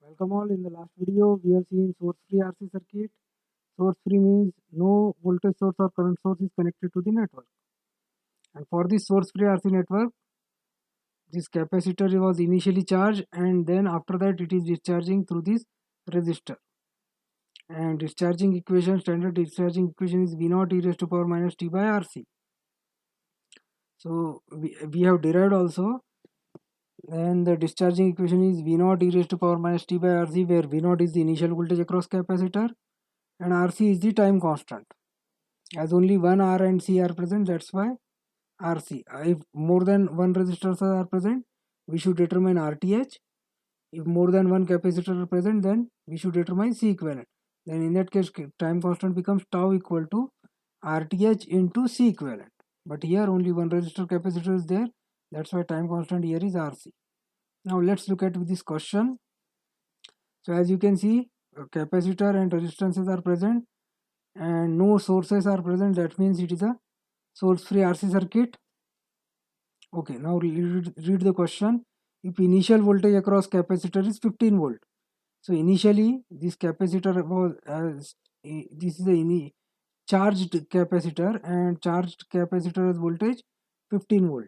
Welcome all. In the last video, we have seen source-free RC circuit. Source-free means no voltage source or current source is connected to the network. And for this source-free RC network, this capacitor was initially charged and then after that it is discharging through this resistor. And discharging equation, standard discharging equation is V naught e raised to power minus T by RC. So we have derived also. Then the discharging equation is V naught e raised to power minus T by RC, where V naught is the initial voltage across capacitor and RC is the time constant. As only one R and C are present, that's why RC. If more than one resistors are present, we should determine RTH. If more than one capacitor are present, then we should determine C equivalent. Then in that case, time constant becomes tau equal to RTH into C equivalent. But here only one resistor capacitor is there. That's why time constant here is RC. Now let's look at this question. So as you can see, capacitor and resistances are present and no sources are present. That means it is a source-free RC circuit. Okay, now read the question. If initial voltage across capacitor is 15 volt, so initially this capacitor was this is a charged capacitor and charged capacitor has voltage 15 volt.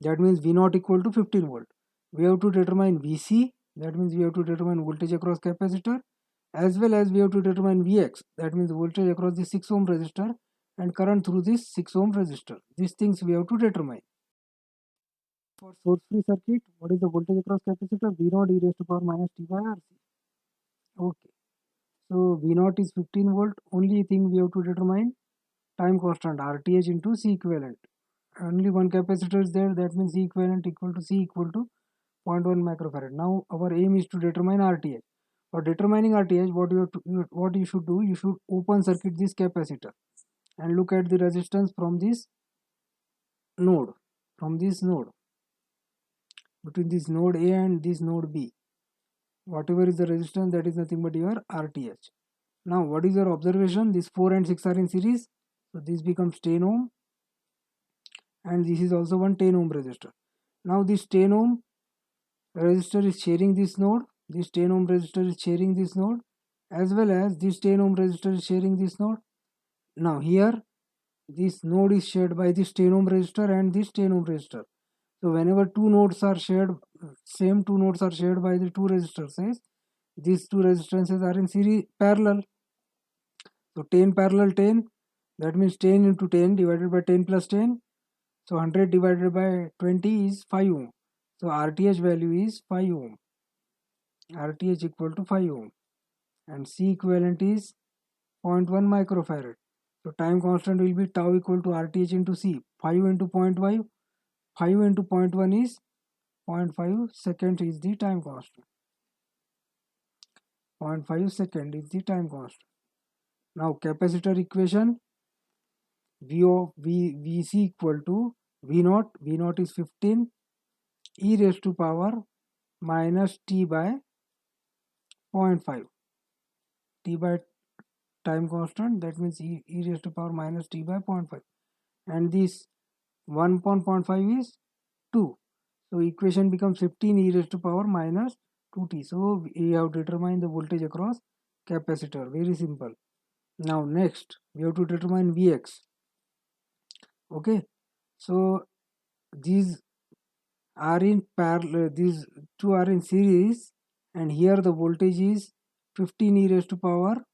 That means V naught equal to 15 volt. We have to determine VC. That means we have to determine voltage across capacitor, as well as we have to determine Vx. That means voltage across the 6 ohm resistor and current through this 6 ohm resistor. These things we have to determine. For source-free circuit, what is the voltage across capacitor? V naught e raised to power minus T by RC. Okay. So V naught is 15 volt. Only thing we have to determine time constant RTH into C equivalent. Only one capacitor is there. That means C equivalent equal to C equal to 0.1 microfarad. Now our aim is to determine RTH. For determining RTH, what you should do? You should open circuit this capacitor and look at the resistance from this node. From this node, between this node A and this node B, whatever is the resistance, that is nothing but your RTH. Now what is your observation? These 4 and 6 are in series, so this becomes 10 ohm and this is also one 10 ohm resistor. Now this 10 ohm resistor is sharing this node, this 10 ohm resistor is sharing this node, as well as this 10 ohm resistor is sharing this node. Now here this node is shared by this 10 ohm resistor and this 10 ohm resistor. So whenever two nodes are shared, same two nodes are shared by the two resistors, these two resistances are in series parallel. So 10 parallel 10, that means 10 into 10 divided by 10 plus 10. So 100 divided by 20 is 5 ohm. So RTH value is 5 ohm. RTH equal to 5 ohm. And C equivalent is 0.1 microfarad. So time constant will be tau equal to RTH into C. 5 into 0.5. 5 into 0.1 is 0.5 second is the time constant. 0.5 second is the time constant. Now capacitor equation, Vc equal to V naught. V naught is 15 e raised to power minus T by 0.5. T by time constant, that means e raised to power minus T by 0.5. And this 1 upon 0.5 is 2. So equation becomes 15 e raised to power minus 2t. So we have determined the voltage across capacitor. Very simple. Now next we have to determine Vx. Okay. So these are in parallel. These two are in series, and here the voltage is 15 e raised to power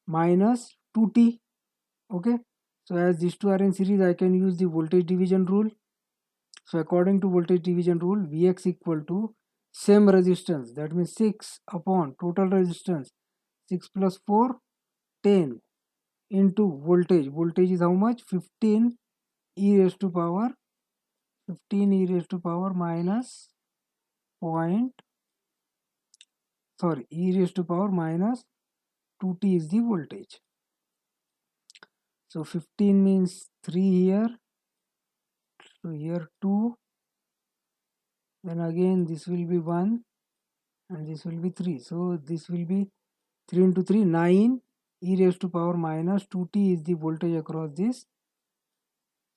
minus 2t. Okay. So as these two are in series, I can use the voltage division rule. So according to voltage division rule, Vx equal to same resistance, that means 6 upon total resistance 6 plus 4 10 into voltage. Voltage is how much? 15 e raised to power 15 e raised to power minus e raised to power minus 2t is the voltage. So 15 means 3 here, so here 2, then again this will be 1 and this will be 3. So this will be 3 into 3, 9 e raised to power minus 2t is the voltage across this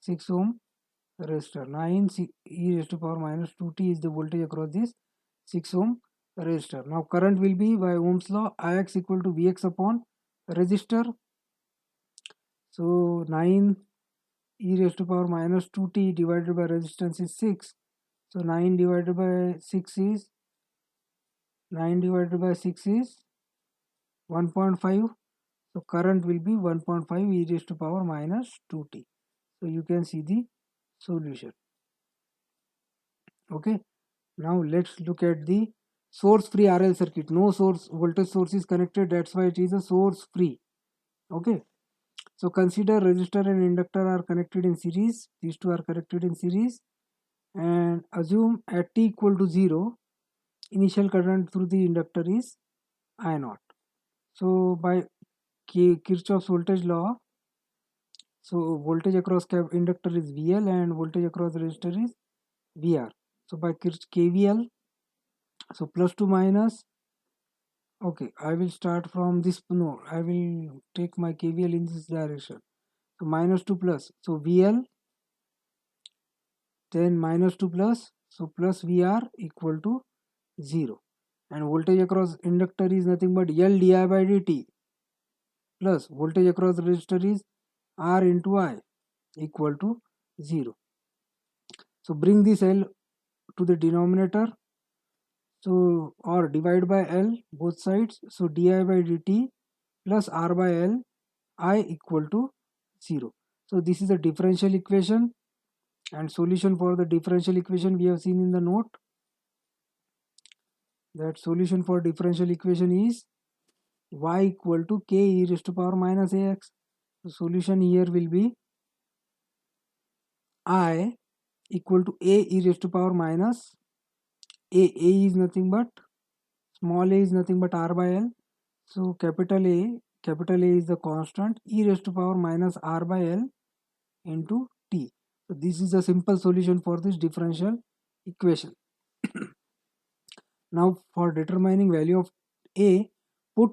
6 ohm resistor. 9 e raised to power minus 2t is the voltage across this 6 ohm resistor. Now current will be by Ohm's law Ix equal to Vx upon resistor. So 9 e raised to power minus 2t divided by resistance is 6. So 9 divided by 6 is 1.5. So current will be 1.5 e raised to power minus 2t. So you can see the solution. Okay. Now let's look at the source free RL circuit. No source voltage source is connected. That's why it is a source free. Okay. So consider resistor and inductor are connected in series. These two are connected in series. And assume at t equal to 0, initial current through the inductor is I naught. So by Kirchhoff's voltage law, so voltage across inductor is VL and voltage across resistor is VR. So by KVL, so plus to minus, okay, I will start from this node. I will take my KVL in this direction. So minus to plus. So VL, then minus to plus. So plus VR equal to 0. And voltage across inductor is nothing but L di by dt plus voltage across resistor is R into I equal to 0. So bring this L to the denominator. So or divide by L both sides. So di by dt plus R by L I equal to 0. So this is a differential equation, and solution for the differential equation we have seen in the note. That solution for differential equation is y equal to k e raised to power minus ax. The solution here will be I equal to a e raised to power minus a is nothing but small a is nothing but r by l. So capital A is the constant, e raised to power minus r by l into t. So this is a simple solution for this differential equation. Now for determining value of a, put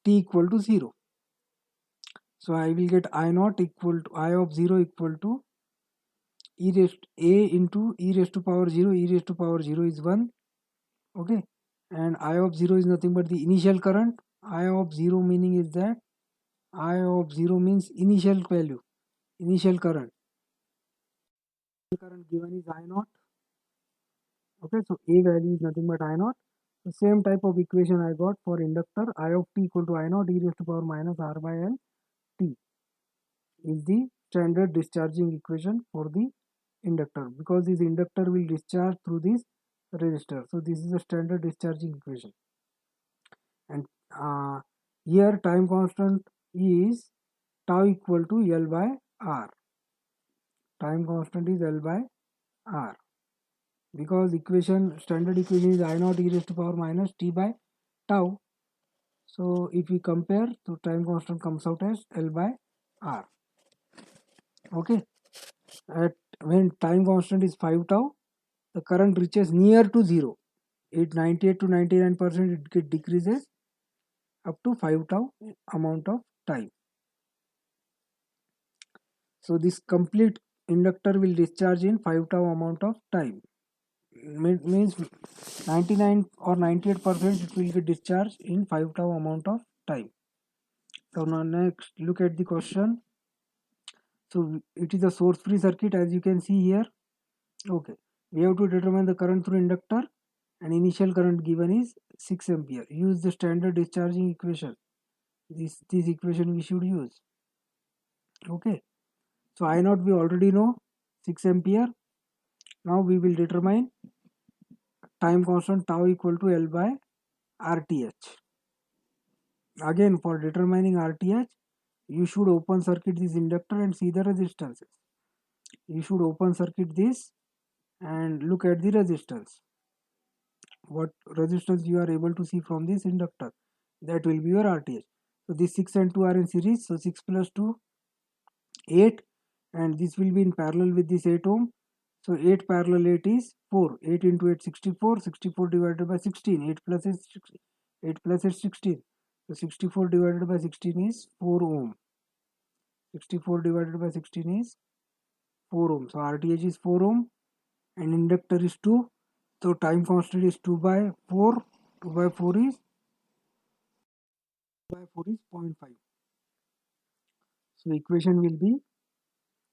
t equal to 0. So I will get I naught equal to I of 0 equal to e raised a into e raised to power 0. E raised to power 0 is 1. Okay, and I of 0 is nothing but the initial current. I of 0 meaning is that I of 0 means initial value, initial current. Current given is I naught. Okay, so a value is nothing but I naught. The same type of equation I got for inductor. I of t equal to I naught e raised to power minus r by l t is the standard discharging equation for the inductor, because this inductor will discharge through this resistor. So this is a standard discharging equation. And here time constant is tau equal to L by R. Time constant is L by R, because equation standard equation is I naught e raised to power minus t by tau. So if we compare, so time constant comes out as L by R. Okay, at when time constant is 5 tau, the current reaches near to 0. It 98 to 99% it decreases up to 5 tau amount of time. So this complete inductor will discharge in 5 tau amount of time. Means 99 or 98% it will get discharged in 5 tau amount of time. So now next look at the question. So it is a source free circuit, as you can see here. Okay, we have to determine the current through inductor, and initial current given is 6 ampere. Use the standard discharging equation. This equation we should use. Okay, so I naught we already know 6 ampere. Now we will determine time constant tau equal to L by RTH. Again, for determining RTH, you should open circuit this inductor and see the resistances. You should open circuit this and look at the resistance. What resistance you are able to see from this inductor, that will be your RTH. So this 6 and 2 are in series, so 6 plus 2 8, and this will be in parallel with this 8 ohm. So 8 parallel 8 is 4. 8 into 8 64. 64 divided by 16. 8 plus 8 8 plus 8 16. So 64 divided by 16 is 4 ohm. 64 divided by 16 is 4 ohm. So RTH is 4 ohm and inductor is 2. So time constant is 2 by 4. 2 by 4 is 0.5. So equation will be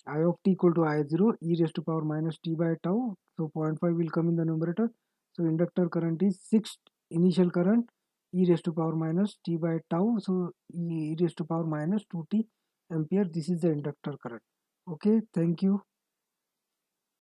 I of t equal to I0 e raised to power minus t by tau. So 0.5 will come in the numerator. So inductor current is 6 initial current e raised to power minus t by tau. So e raised to power minus 2t ampere. This is the inductor current. Okay, thank you.